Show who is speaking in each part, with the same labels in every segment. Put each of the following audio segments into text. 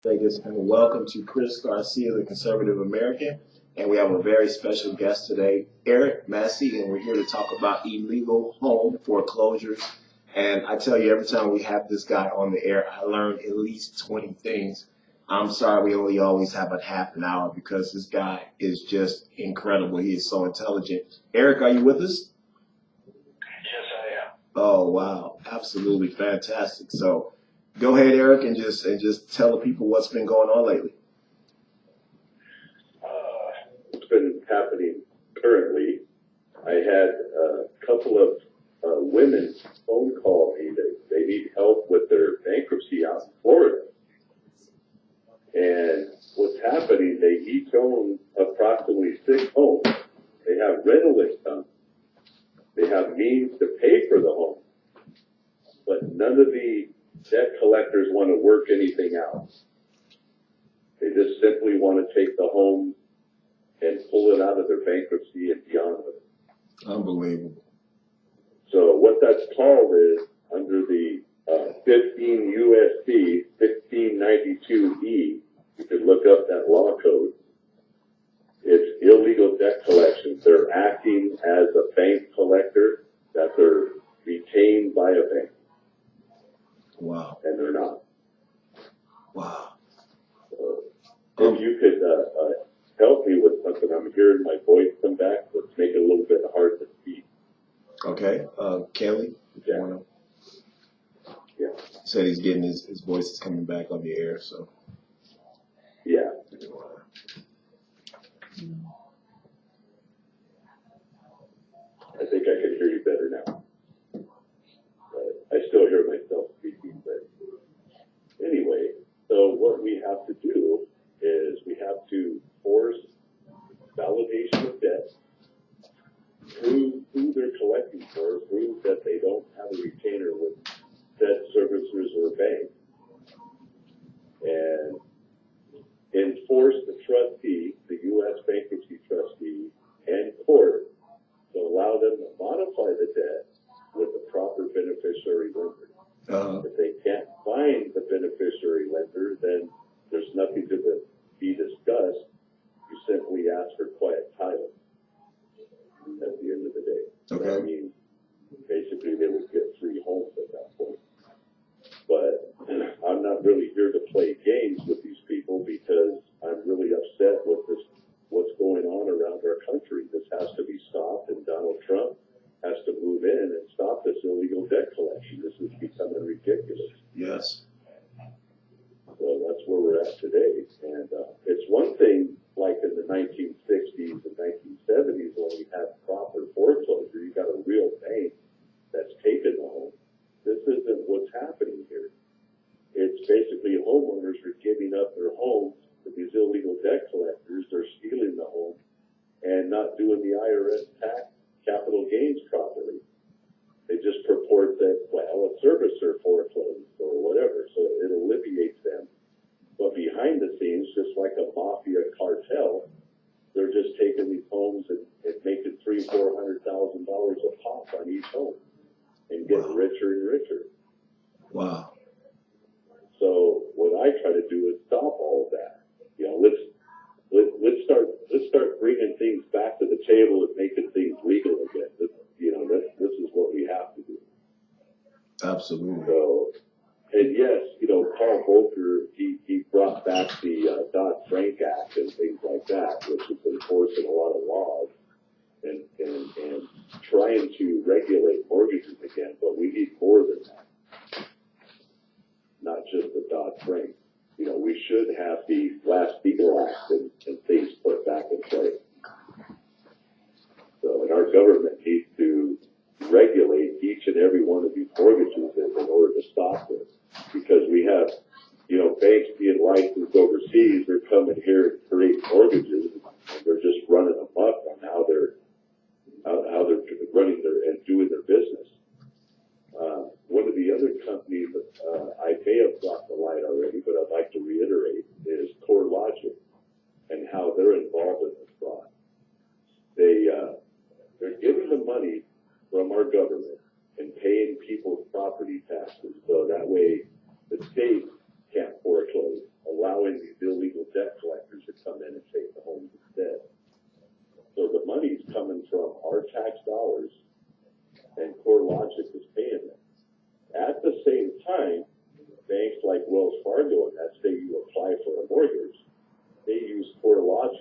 Speaker 1: Vegas, and welcome to Chris Garcia, the Conservative American. And we have a very special guest today, Eric Mesi, and we're here to talk about illegal home foreclosures. And I tell you, every time we have this guy on the air, I learn at least 20 things. I'm sorry we only always have a half an hour because this guy is just incredible. He is so intelligent. Eric, are you with us?
Speaker 2: Yes, I am.
Speaker 1: Oh, wow. Absolutely fantastic. So go ahead, Eric, and just tell the people what's been going on lately.
Speaker 3: What's been happening currently, I had a couple of women phone call me that they need help with their bankruptcy out in Florida. And what's happening, they each own approximately 6 homes. They have rental income. They have means to pay for the home. But none of the debt collectors want to work anything out. They just simply want to take the home and pull it out of their bankruptcy and be on with it.
Speaker 1: Unbelievable.
Speaker 3: So what that's called is, under the 15 USC 1692E, you can look up that law code, it's illegal debt collection. They're acting as a bank collector, that they're retained by a bank.
Speaker 1: Wow.
Speaker 3: And they're not.
Speaker 1: Wow.
Speaker 3: So if you could help me with something, I'm hearing my voice come back, but it's making it a little bit hard to speak.
Speaker 1: Okay. Kelly, if you want to.
Speaker 3: Yeah.
Speaker 1: Said he's getting his voice is coming back on the air, so.
Speaker 3: Yeah. I think I can hear you better now. But I still hear myself speaking. But anyway, so what we have to do is we have to force validation of debt, prove who they're collecting for, prove that they don't have a retainer with debt servicers or bank, and enforce the trustee, the U.S. bankruptcy trustee, and court to allow them to modify the debt with the proper beneficiary lender. If they can't find the beneficiary lender, then there's nothing to be discussed. You simply ask for quiet title at the end of the day.
Speaker 1: Okay.
Speaker 3: I mean, basically they would get 3 homes at that point. But I'm not really here to play games with these people because I'm really upset with this, what's going on around our country. This has to be stopped, and Donald Trump has to move in and stop this illegal debt collection. This is becoming ridiculous.
Speaker 1: Yes.
Speaker 3: So that's where we're at today. And it's one thing, like in the 1960s and 1970s, when we had proper foreclosure, you got a real bank that's taken the home. This isn't what's happening here. It's basically homeowners are giving up their homes to these illegal debt collectors. They're stealing the home and not doing the IRS tax capital gains properly. They just purport that, well, a servicer foreclosed or whatever, so it alleviates them. But behind the scenes, just like a mafia cartel, they're just taking these homes and making $300,000-$400,000 a pop on each home and getting richer and richer.
Speaker 1: Wow.
Speaker 3: So what I try to do is stop all of that. You know, let's start bringing things back to the table and making things legal again. This is what we have to do.
Speaker 1: Absolutely.
Speaker 3: So, and yes, Paul Volcker, he brought back the Dodd-Frank Act and things like that, which is enforcing a lot of laws and trying to regulate mortgages again. But we need more than that. Not just the Dodd-Frank. We should have the Glass-Steagall Act and things put back in place. So, and our government needs to regulate each and every one of these mortgages in order to stop this. Because we have, banks being licensed overseas, they're coming here and create mortgages, and they're just running amok on how they're running and doing their business. One of the other companies that I may have brought to light already, but I'd like to reiterate, is CoreLogic and how they're involved in this fraud. They're giving the money from our government and paying people's property taxes, so that way the state can't foreclose, allowing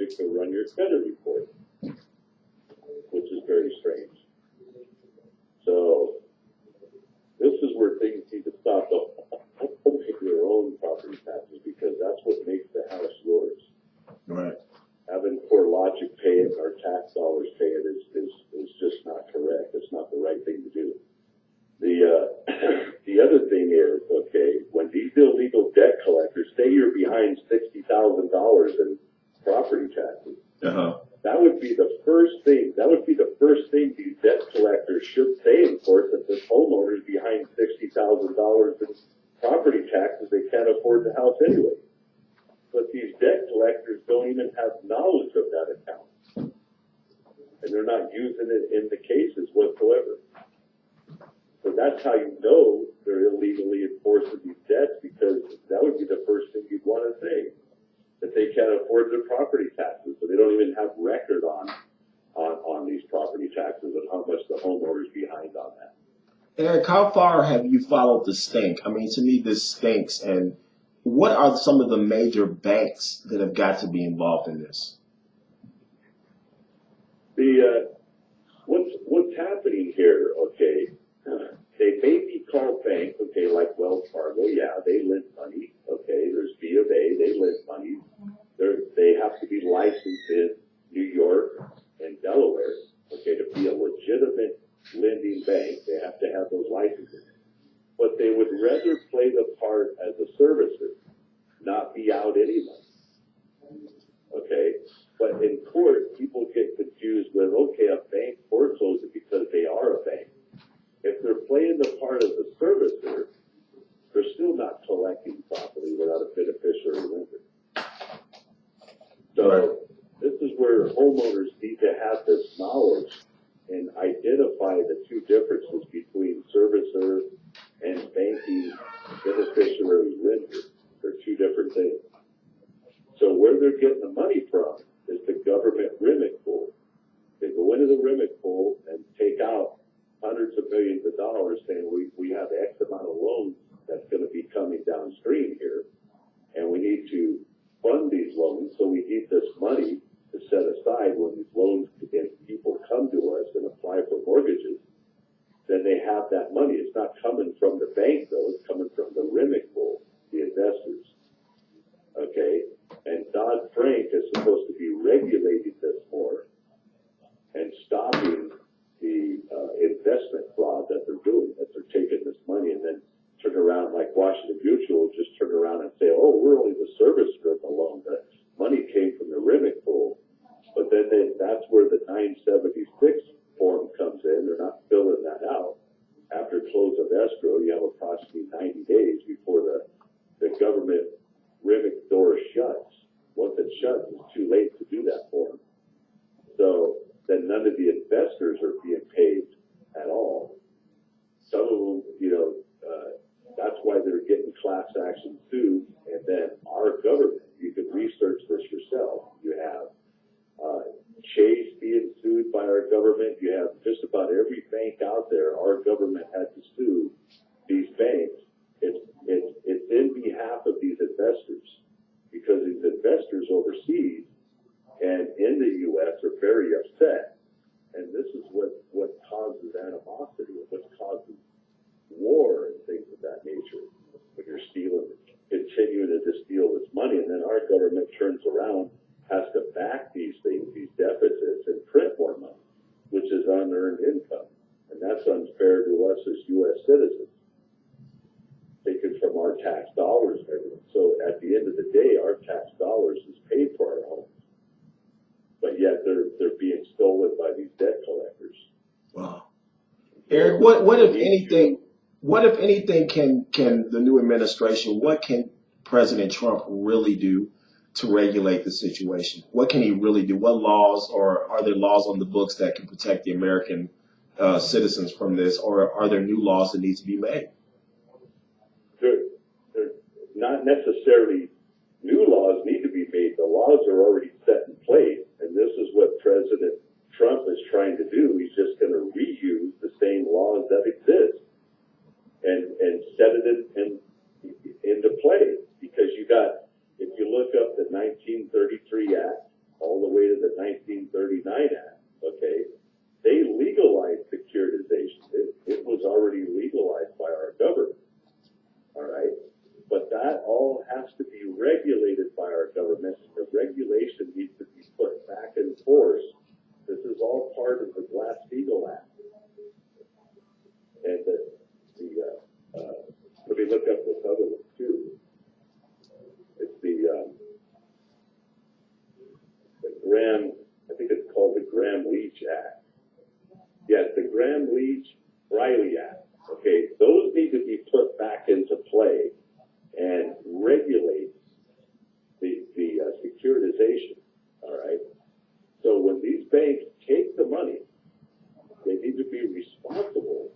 Speaker 3: project to run your credit report, which is very strange. So this is where things need to stop. Don't make your own property taxes because that's what makes the house yours.
Speaker 1: Right.
Speaker 3: Having CoreLogic pay it, our tax dollars pay it is just not correct. It's not the right thing to do. The other thing is, okay, when these illegal debt collectors say you're behind $60,000 in property taxes, that would be the first thing. That would be the first thing these debt collectors should say in court, that this homeowner is behind $60,000 in property taxes. They can't afford the house anyway. But these debt collectors don't even have knowledge of that account, and they're not using it in the cases whatsoever. So that's how you know they're illegally enforcing these debts, because that would be the first thing you'd want to say, that they can't afford their property taxes, so they don't even have record on these property taxes and how much the homeowner is behind on that.
Speaker 1: Eric, how far have you followed the stink? I mean, to me, this stinks. And what are some of the major banks that have got to be involved in this?
Speaker 3: What's happening here, okay, they may be called banks, okay, like Wells Fargo, yeah, they lend money, okay, there's B of A, they lend money. They have to be licensed in New York and Delaware, okay, to be a legitimate lending bank. They have to have those licenses. But they would rather play the part as a servicer, not be out any money, okay? But in court, people get confused with, okay, a bank forecloses because they are a bank. If they're playing the part of the servicer, they're still not collecting properly without a beneficiary lender. So this is where homeowners need to have this knowledge and identify the two differences between servicer and banking beneficiary lender. They're two different things. So where they're getting the money from is the government RIMIC pool. They go into the RIMIC pool and take out hundreds of millions of dollars, saying we have X amount of loans that's going to be coming downstream here, and we need to fund these loans, so we need this money to set aside when these loans and people come to us and apply for mortgages. Then they have that money. It's not coming from the bank, though. It's coming from the RIMIC pool, the investors. Okay? And Dodd-Frank is supposed to be regulating this more and stopping the investment fraud that they're doing, that they're taking this money and then turn around, like Washington Mutual, just turn around and say, oh, we're only the servicer of the loan. The money came from the RIMIC pool. But then that's where the 976 form comes in. They're not filling that out. After close of escrow, you have approximately 90 days before the government RIMIC door shuts. Once it shuts, it's too late to do that for them. So then none of the investors are being paid at all. Some of them, that's why they're getting class action suits. And then our government, you can research this yourself. You have Chase being sued by our government. You have just about every bank out there. Our government had to sue these banks. It's in behalf of these investors, because these investors overseas and in the U.S. are very upset. And this is what causes animosity, and what causes war and things of that nature, when you're continuing to steal this money, and then our government turns around, has to back these things, these deficits, and print more money, which is unearned income. And that's unfair to us as U.S. citizens, taken from our tax dollars and everything. So at the end of the day, our tax dollars is paid for our homes. But yet they're being stolen by these debt collectors.
Speaker 1: Wow. Eric, what if anything can the new administration, what can President Trump really do to regulate the situation? What can he really do? What laws, or are there laws on the books that can protect the American citizens from this, or are there new laws that need to be made?
Speaker 3: They're not necessarily new laws need to be made. The laws are already set in place, and this is what President Trump is trying to do. He's just going to reuse the same laws that exist and set it into play. Because if you look up the 1933 Act, all the way to the 1939 Act, okay, they legalized securitization. It was already legalized by our government, all right? But that all has to be regulated by our government. The regulation needs to be put back in force. This is all part of the Glass-Steagall Act. And let me look up this other one too. It's the Graham, I think it's called the Graham-Leach Act. Yes, the Graham-Leach-Riley Act. Okay, those need to be put back into play and regulate the securitization. All right. So when these banks take the money, they need to be responsible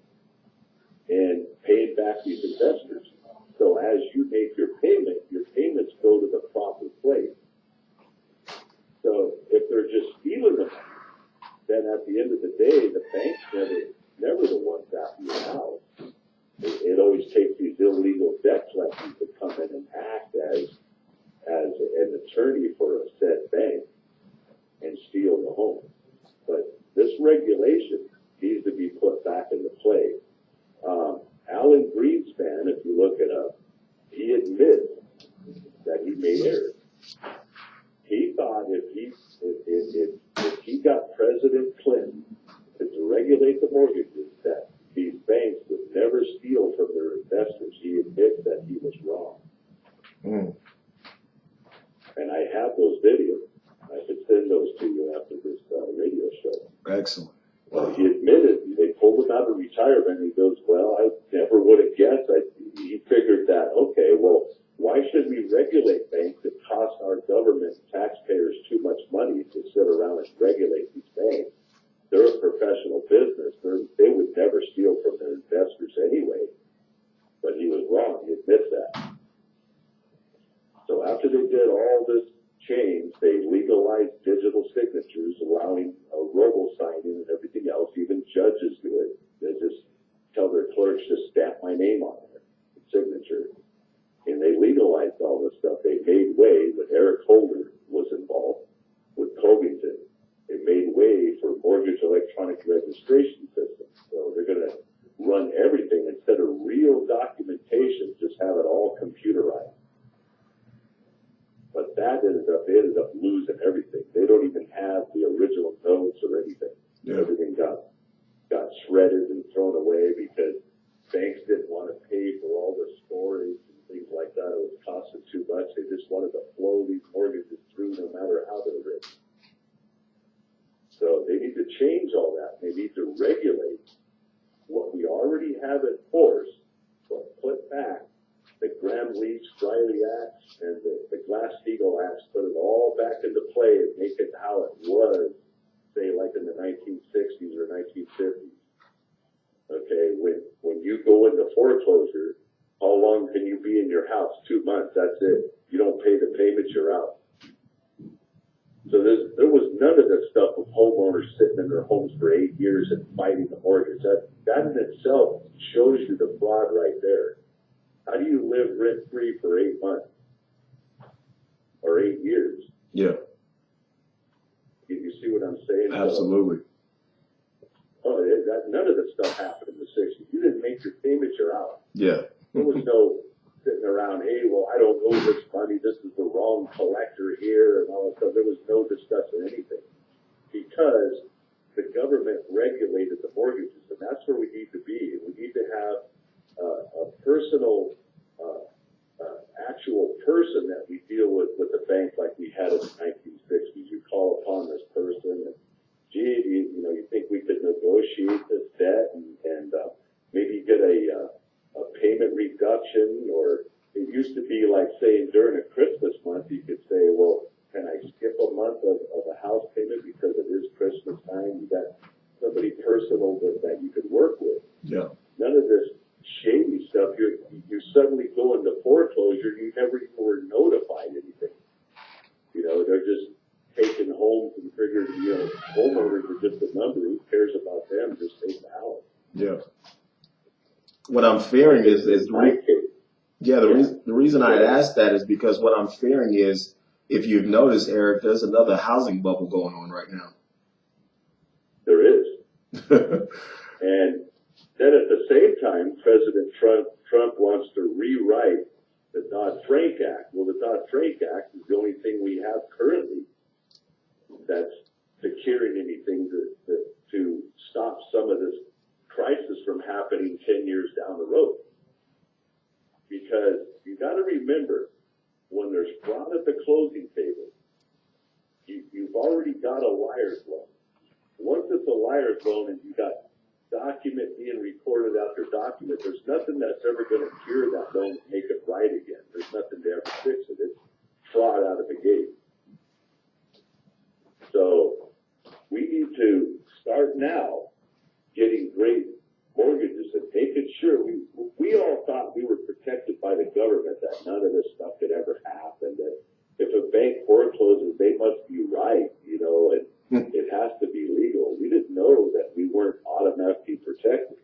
Speaker 3: in paying back these investors. So as you make your payments go to the proper place. So if they're just stealing the money, then at the end of the day, the bank's never the ones after your house. It always takes these illegal debt collectors to come in and act as an attorney for a said bank and steal the home. But this regulation needs to be put back into play. Alan Greenspan, if you look it up, he admits that he made errors. He thought if he got President Clinton to regulate the mortgages, that these banks would never steal from their investors. He admits that he was wrong.
Speaker 1: Mm.
Speaker 3: And I have those videos. I could send those to you after this radio show.
Speaker 1: Excellent.
Speaker 3: Wow. He admitted, they pulled him out of retirement, and he goes, well, I never would have guessed. He figured that, okay, well, why should we regulate banks that cost our government taxpayers too much money to sit around and regulate these banks? They're a professional business. They would never steal from their investors anyway. But he was wrong. He admits that. So after they did all this change, they legalized digital signatures, allowing robo-signing and everything else. Even judges do it. They just tell their clerks, just stamp my name on it, signature. And they legalized all this stuff. They made way when Eric Holder was involved with Covington. They made way for mortgage electronic registration systems. So they're going to run everything instead of real documentation, just have it all computerized. But they ended up losing everything. They don't even have the original notes or anything. Yeah. Everything got shredded and thrown away because banks didn't want to pay for all the storage and things like that. It was costing too much. They just wanted to flow these mortgages through no matter how they're written. So they need to change all that. They need to regulate what we already have in force, but put back the Graham-Leach-Riley Acts and the Glass-Steagall Acts, put it all back into play and make it how it was, say, like in the 1960s or 1950s. Okay, when you go into foreclosure, how long can you be in your house? 2 months, that's it. You don't pay the payments, you're out. So there was none of this stuff of homeowners sitting in their homes for 8 years and fighting the mortgage. That in itself shows you the fraud right there. How do you live rent-free for 8 months or 8 years?
Speaker 1: Yeah.
Speaker 3: You see what I'm saying?
Speaker 1: Absolutely.
Speaker 3: None of this stuff happened in the 60s. You didn't make your payments, you're out.
Speaker 1: Yeah.
Speaker 3: There was no sitting around, hey, well, I don't owe this money. This is the wrong collector here and all that stuff. There was no discussing anything because the government regulated the mortgages, and that's where we need to be. We need to have a personal, actual person that we deal with the bank like we had in the 1960s. You call upon this person, and gee, you think we could negotiate this debt and maybe get a payment reduction? Or it used to be like saying during a Christmas month, you could say, well, can I skip a month of a house payment because it is Christmas time? You got somebody personal that you could work with.
Speaker 1: Yeah.
Speaker 3: None of this shady stuff. You suddenly go into foreclosure. You never even were notified anything. They're just taking homes and figuring, homeowners are just a number. Who cares about them? Just take the house.
Speaker 1: Yeah. What I'm fearing is the reason I had asked that is because what I'm fearing is if you've noticed, Eric, there's another housing bubble going on right now.
Speaker 3: There is. And then at the same time, President Trump wants to rewrite the Dodd-Frank Act. Well, the Dodd-Frank Act is the only thing we have currently that's securing anything to stop some of this crisis from happening 10 years down the road. Because you got to remember, when there's fraud at the closing table, you've already got a liar's loan. Once it's a liar's loan and you got document being recorded after document, there's nothing that's ever going to cure that loan and make it right again. There's nothing to ever fix it. It's fraud out of the gate. So we need to start now getting great mortgages and making sure we all thought we were protected by the government, that none of this stuff could ever happen, that if a bank forecloses, they must be right, and it has to be legal. We didn't know that we weren't automatically protected.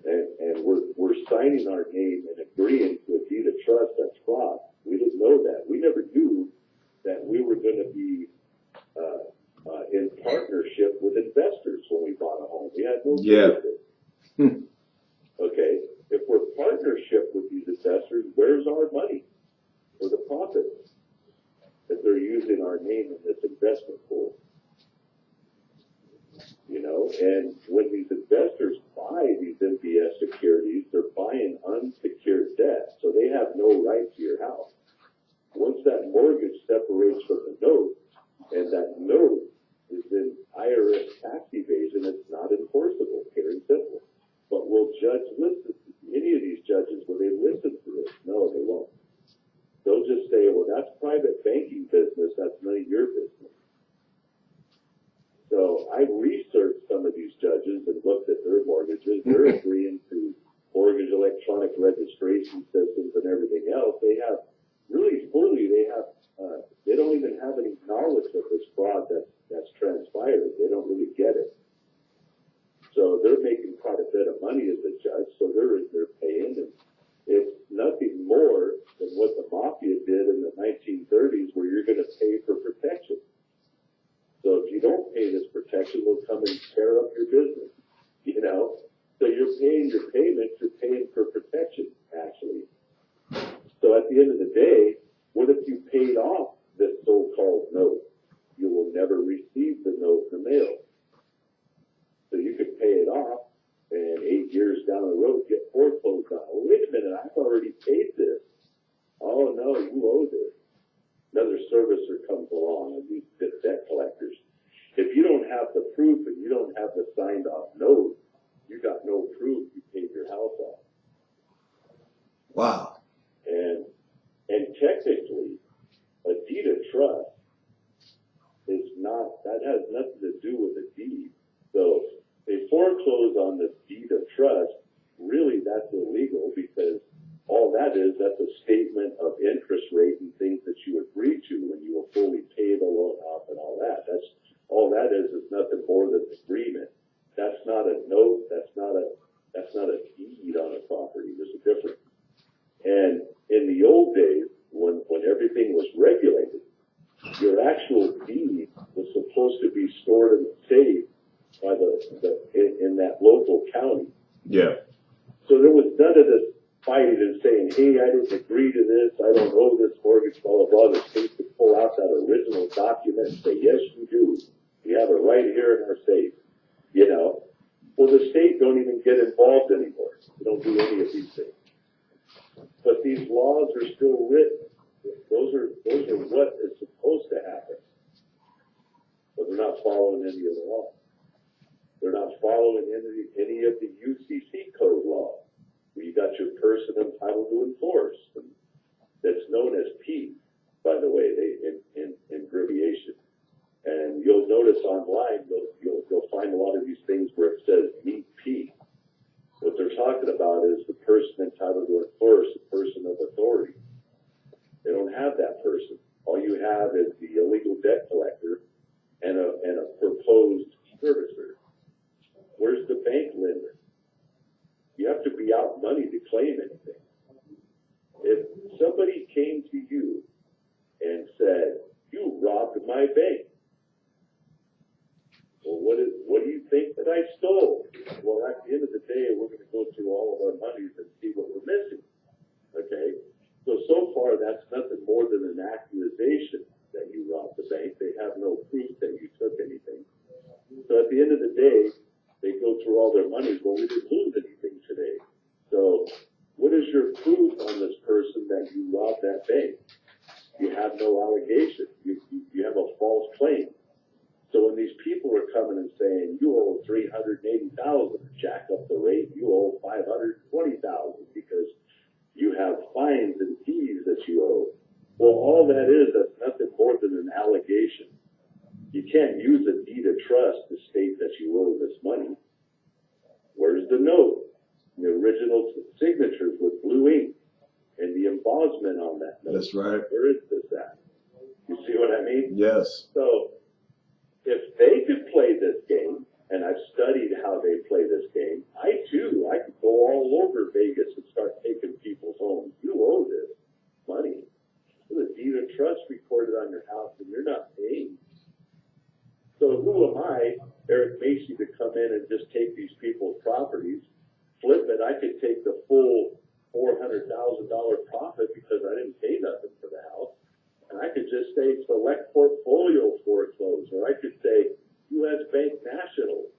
Speaker 3: And we're signing our name and agreeing to a deed of trust that's fraud. We didn't know that. We never knew that we were going to be in partnership with investors when we bought a home. We had no clue of it. Okay, if we're partnership with these investors, where's our money or the profits that they're using our name in this investment pool? And when these investors buy these MBS securities, they're buying unsecured debt, so they have no right to your house. Once that mortgage separates from the note, and that note is in IRS tax evasion, it's not enforceable, pure and simple. But will judge listen? Any of these judges, will they listen to this? No, they won't. They'll just say, well, that's private banking business. That's none of your business. So I researched some of these judges and looked at their mortgages. They're agreeing to mortgage electronic registration systems and everything else. They have really fully, they don't even have any knowledge of this fraud that's transpired. They don't really get it. So they're making quite a bit of money as a judge, so they're paying. And it's nothing more than what the mafia did in the 1930s, where you're going to pay for protection. So if you don't pay this protection, they'll come and tear up your business, So you're paying your payments, you're paying for protection, actually. So at the end of the day, what if you paid off this so-called note? You will never receive the note in the mail. So you could pay it off, and 8 years down the road, get foreclosed on. Well, wait a minute, I've already paid this. Oh, no, you owe this. Another servicer comes along, and these debt collectors. If you don't have the proof and you don't have the signed off note, you got no proof you paid your house off.
Speaker 1: Wow.
Speaker 3: And technically, a deed of trust that has nothing to do with a deed. So they foreclose on the deed of trust. Really, that's illegal, because all that is, that's a statement of interest rate and things that you agreed to when you will fully pay the loan off and all that. That's all that is nothing more than an agreement. That's not a note. That's not a deed on a property. There's a difference. And in the old days, when everything was regulated, your actual deed was supposed to be stored in the safe by in that local county.
Speaker 1: Yeah.
Speaker 3: So there was none of this fighting and saying, hey, I didn't agree to this, I don't owe this mortgage, blah, blah, blah. The state could pull out that original document and say, yes, you do. We have it right here in our safe. Well, the state don't even get involved anymore. They don't do any of these things. But these laws are still written. Those are what is supposed to happen. But they're not following any of the law. They're not following any of the UCC code law, where you got your person entitled to enforce. And that's known as P, by the way, in abbreviation. And you'll notice online, you'll find a lot of these things where it says meet P. What they're talking about is the person entitled to enforce, the person of authority. They don't have that person. All you have is the illegal debt collector and a proposed servicer. Where's the bank lender? You have to be out money to claim anything. If somebody came to you and my bank. Well, what do you think that I stole? Well, at the end of the day, we're going to go through all of our monies and see what we're missing. Okay? So far, that's nothing more than an accusation that you robbed the bank. They have no proof that you took anything. So at the end of the day, they go through all their monies. Well, we didn't lose anything today. So what is your proof on this person that you robbed that bank? You have no allegation. You have a false claim. So when these people are coming and saying, you owe $380,000, jack up the rate, you owe $520,000 because you have fines and fees that you owe. Well, all that is, that's nothing more than an allegation. You can't use a deed of trust to state that you owe this money. Where's the note? The original signatures with blue ink and the embossment on that note.
Speaker 1: That's right.
Speaker 3: Where is this at? You see what I mean?
Speaker 1: Yes.
Speaker 3: So if they could play this game, and I've studied how they play this game, I could go all over Vegas and start taking people's homes. You owe this money. There's a deed of trust recorded on your house and you're not paying. So who am I, Eric Mesi, to come in and just take these people's properties, flip it? I could take the full $400,000 profit because I didn't pay nothing for the house. And I could just say select portfolio foreclose, or I could say U.S. Bank National.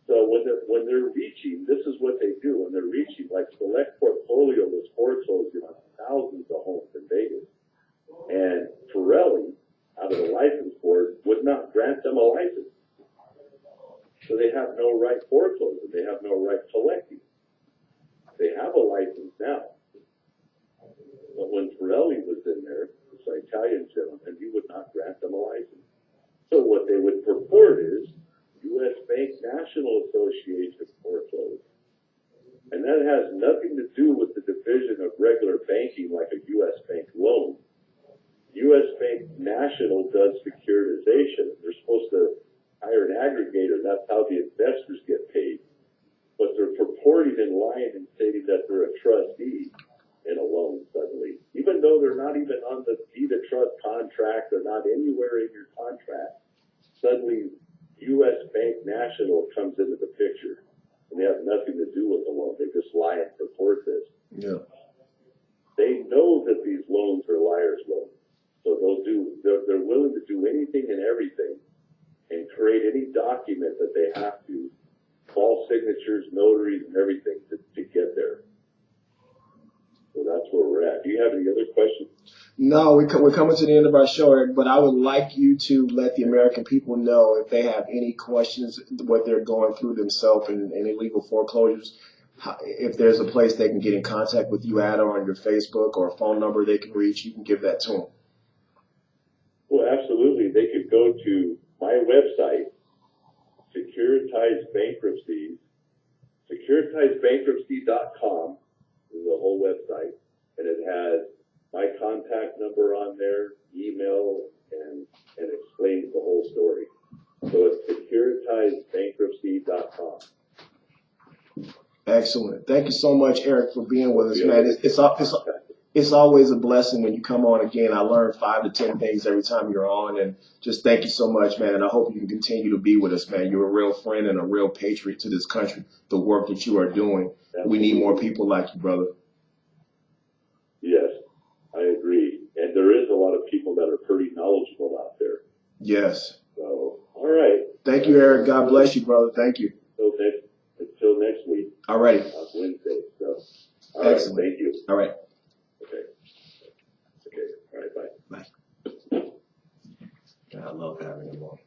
Speaker 3: So when they're reaching, this is what they do. When they're reaching, like select portfolio was foreclosing on thousands of homes in Vegas. And Pirelli, out of the license board, would not grant them a license. So they have no right foreclosing. They have no right collecting. They have a license now. But when Pirelli was in there, this Italian gentleman, he would not grant them a license. So what they would purport is U.S. Bank National Association foreclosed. And that has nothing to do with the division of regular banking like a U.S. Bank loan. U.S. Bank National does securitization. They're supposed to hire an aggregator. That's how the investors get paid. But they're purporting and lying and stating that they're a trustee in a loan suddenly. Even though they're not even on the deed of trust contract, they're not anywhere in your contract, suddenly U.S. Bank National comes into the picture. And they have nothing to do with the loan. They just lie and purport this.
Speaker 1: Yeah.
Speaker 3: They know that these loans are liars' loans. So they're willing to do anything and everything and create any document that they have to, false signatures, notaries, and everything to get there. So that's where we're at. Do you have any other questions?
Speaker 1: No, we're coming to the end of our show, Eric, but I would like you to let the American people know if they have any questions, what they're going through themselves in illegal foreclosures, if there's a place they can get in contact with you at, or on your Facebook, or a phone number they can reach, you can give that to them.
Speaker 3: Well, absolutely. They could go to my website, securitizedbankruptcies.com is the whole website, and it has my contact number on there, email, and explains the whole story. So it's securitizedbankruptcy.com.
Speaker 1: Excellent. Thank you so much, Eric, for being with us, man. It's always a blessing when you come on again. I learn 5 to 10 things every time you're on, and just thank you so much, man. And I hope you can continue to be with us, man. You're a real friend and a real patriot to this country, the work that you are doing. We need more people like you, brother.
Speaker 3: Yes, I agree. And there is a lot of people that are pretty knowledgeable out there.
Speaker 1: Yes.
Speaker 3: So, all right.
Speaker 1: Thank you, Eric. God bless you, brother. Thank you.
Speaker 3: Until next week.
Speaker 1: All righty.
Speaker 3: Wednesday. So, all
Speaker 1: excellent.
Speaker 3: Right, thank you.
Speaker 1: All right.
Speaker 3: Okay. All right. Bye.
Speaker 1: Bye. I love having him on.